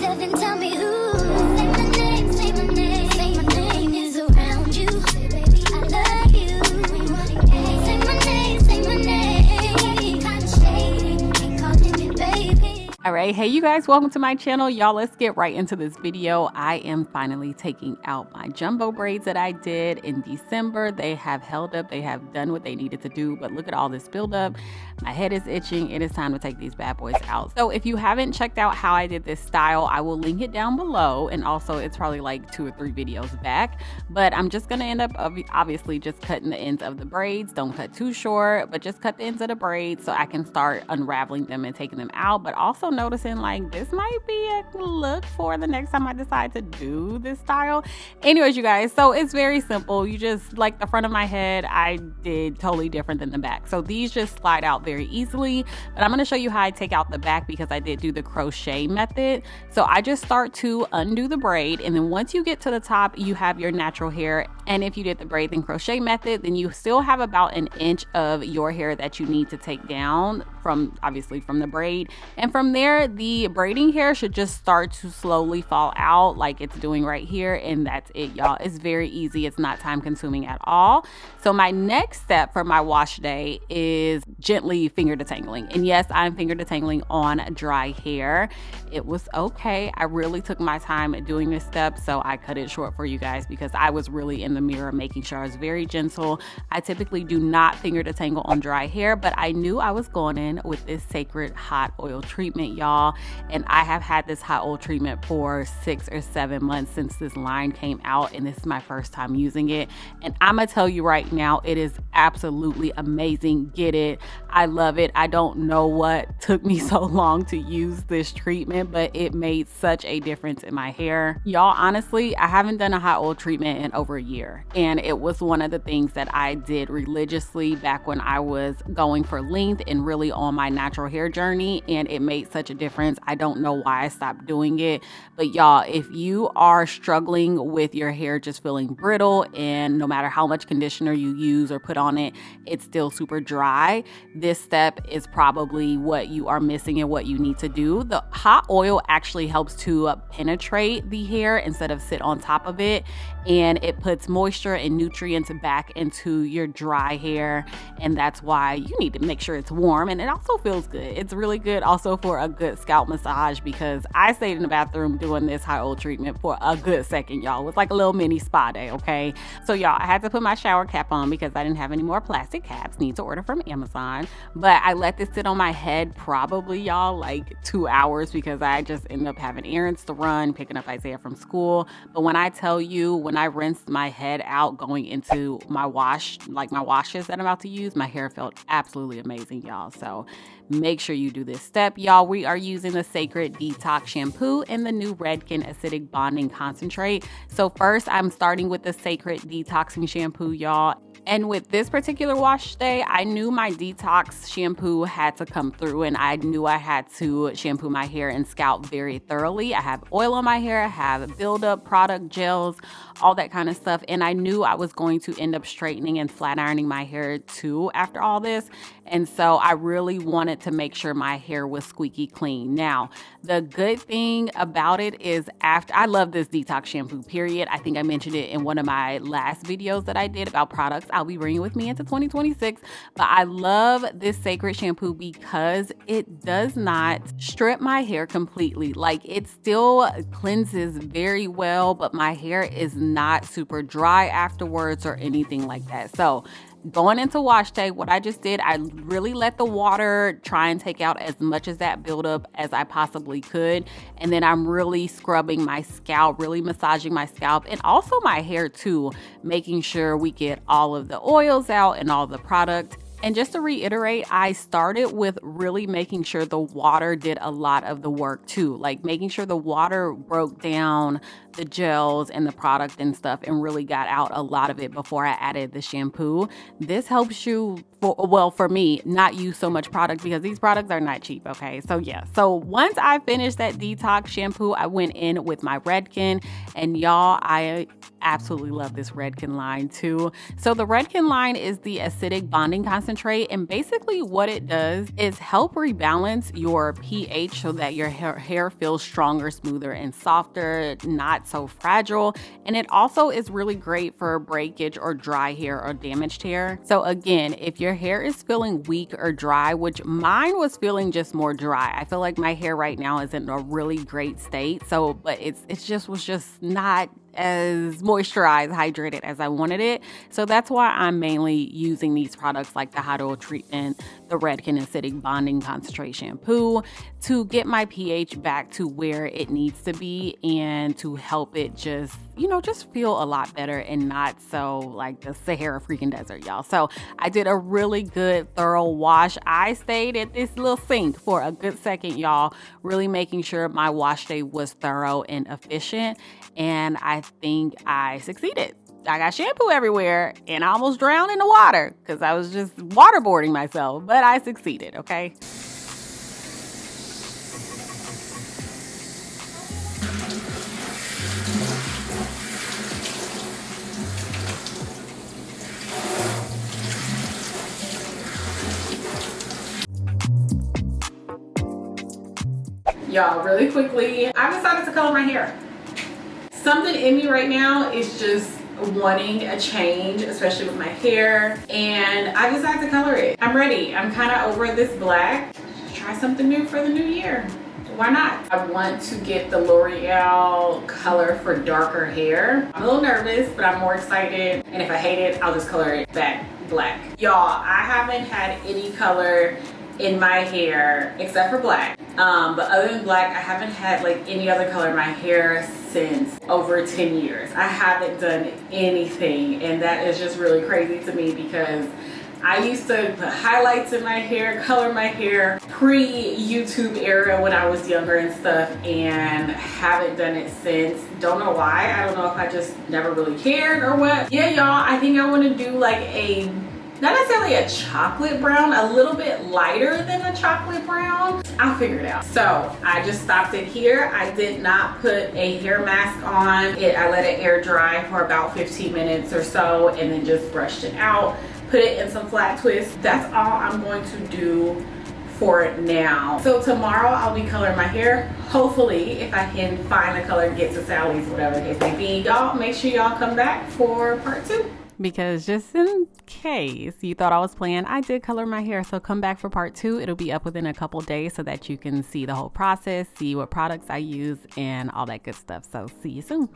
yourself and tell me who. Say my name, say my name, say my name is around you. Baby, I love you. Say my name, say my name. Kinda shady, ain't calling me baby. All right, hey you guys, welcome to my channel. Y'all, let's get right into this video. I am finally taking out my jumbo braids that I did in December. They have held up, they have done what they needed to do, but look at all this buildup. My head is itching. It is time to take these bad boys out. So if you haven't checked out how I did this style, I will link it down below, and also it's probably like 2 or 3 videos back, but I'm just gonna end up obviously just cutting the ends of the braids. Don't cut too short, but just cut the ends of the braids so I can start unraveling them and taking them out. But also noticing like this might be a look for the next time I decide to do this style. Anyways, you guys, so it's very simple. You just, like the front of my head, I did totally different than the back. So these just slide out very easily, but I'm going to show you how I take out the back because I did do the crochet method. So I just start to undo the braid, and then once you get to the top, you have your natural hair. And if you did the braid and crochet method, then you still have about 1 inch of your hair that you need to take down from, obviously, from the braid. And from there, the braiding hair should just start to slowly fall out like it's doing right here. And that's it, y'all. It's very easy. It's not time consuming at all. So my next step for my wash day is gently finger detangling. And yes, I'm finger detangling on dry hair. It was okay. I really took my time at doing this step, so I cut it short for you guys because I was really in the mirror making sure I was very gentle. I typically do not finger detangle on dry hair, but I knew I was going in with this sacred hot oil treatment, y'all. And I have had this hot oil treatment for 6 or 7 months since this line came out, and this is my first time using it. And I'm gonna tell you right now, it is absolutely amazing. Get it. I love it. I don't know what took me so long to use this treatment, but it made such a difference in my hair. Y'all, honestly, I haven't done a hot oil treatment in over a year, and it was one of the things that I did religiously back when I was going for length and really on my natural hair journey, and it made such a difference. I don't know why I stopped doing it, but y'all, if you are struggling with your hair just feeling brittle, and no matter how much conditioner you use or put on it, it's still super dry, this step is probably what you are missing and what you need to do. The hot oil actually helps to penetrate the hair instead of sit on top of it, and it puts moisture and nutrients back into your dry hair, and that's why you need to make sure it's warm. And it also feels good. It's really good also for a good scalp massage, because I stayed in the bathroom doing this hot oil treatment for a good second, y'all. It was like a little mini spa day, okay? So y'all, I had to put my shower cap on because I didn't have any more plastic caps. Need to order from Amazon. But I let this sit on my head probably, y'all, like 2 hours because I just ended up having errands to run, picking up Isaiah from school. But when I tell you, when I rinsed my head out going into my wash, like my washes that I'm about to use, my hair felt absolutely amazing, y'all. So make sure you do this step, y'all. We are using the Sacred Detox shampoo and the new Redken acidic bonding concentrate. So first, I'm starting with the Sacred Detoxing shampoo, y'all. And with this particular wash day, I knew my detox shampoo had to come through, and I knew I had to shampoo my hair and scalp very thoroughly. I have oil on my hair, I have buildup, product, gels, all that kind of stuff. And I knew I was going to end up straightening and flat ironing my hair too after all this. And so I really wanted to make sure my hair was squeaky clean. Now, the good thing about it is I love this detox shampoo, period. I think I mentioned it in one of my last videos that I did about products I'll be bringing with me into 2026. But I love this Sacred shampoo because it does not strip my hair completely. Like, it still cleanses very well, but my hair is not super dry afterwards or anything like that. So going into wash day, what I just did, I really let the water try and take out as much of that buildup as I possibly could. And then I'm really scrubbing my scalp, really massaging my scalp and also my hair too, making sure we get all of the oils out and all the product. And just to reiterate, I started with really making sure the water did a lot of the work too, like making sure the water broke down the gels and the product and stuff and really got out a lot of it before I added the shampoo. This helps you, for me, not use so much product because these products are not cheap, okay? So yeah, so once I finished that detox shampoo, I went in with my Redken, and y'all, I absolutely love this Redken line too. So the Redken line is the acidic bonding concentrate, and basically what it does is help rebalance your pH so that your hair feels stronger, smoother, and softer, not so fragile. And it also is really great for breakage or dry hair or damaged hair. So again, if your hair is feeling weak or dry, which mine was feeling just more dry. I feel like my hair right now is in a really great state. So, but it was just not as moisturized, hydrated as I wanted it. So that's why I'm mainly using these products like the Hot Oil Treatment, the Redken Acidic Bonding Concentrate Shampoo to get my pH back to where it needs to be and to help it just, just feel a lot better and not so like the Sahara freaking desert, y'all. So I did a really good thorough wash. I stayed at this little sink for a good second, y'all, really making sure my wash day was thorough and efficient. And I think I succeeded. I got shampoo everywhere and I almost drowned in the water because I was just waterboarding myself, but I succeeded, okay? Y'all, really quickly, I decided to color my hair. Something in me right now is just wanting a change, especially with my hair, and I decided to color it. I'm ready. I'm kind of over this black. Try something new for the new year. Why not? I want to get the L'Oreal color for darker hair. I'm a little nervous, but I'm more excited, and if I hate it, I'll just color it back black. Y'all, I haven't had any color in my hair except for black, but other than black, I haven't had like any other color in my hair since over 10 years. I haven't done anything, and that is just really crazy to me because I used to put highlights in my hair, color my hair pre-YouTube era when I was younger and stuff, and haven't done it since. Don't know why. I don't know if I just never really cared or what. Yeah, y'all, I think I want to do like a, not necessarily a chocolate brown, a little bit lighter than a chocolate brown. I'll figure it out. So I just stopped it here. I did not put a hair mask on it. I let it air dry for about 15 minutes or so and then just brushed it out, put it in some flat twists. That's all I'm going to do for it now. So tomorrow I'll be coloring my hair. Hopefully, if I can find the color, get to Sally's, whatever the case may be. Y'all make sure y'all come back for part 2. Because just in case you thought I was playing, I did color my hair. So come back for part 2. It'll be up within a couple days so that you can see the whole process, see what products I use, and all that good stuff. So see you soon.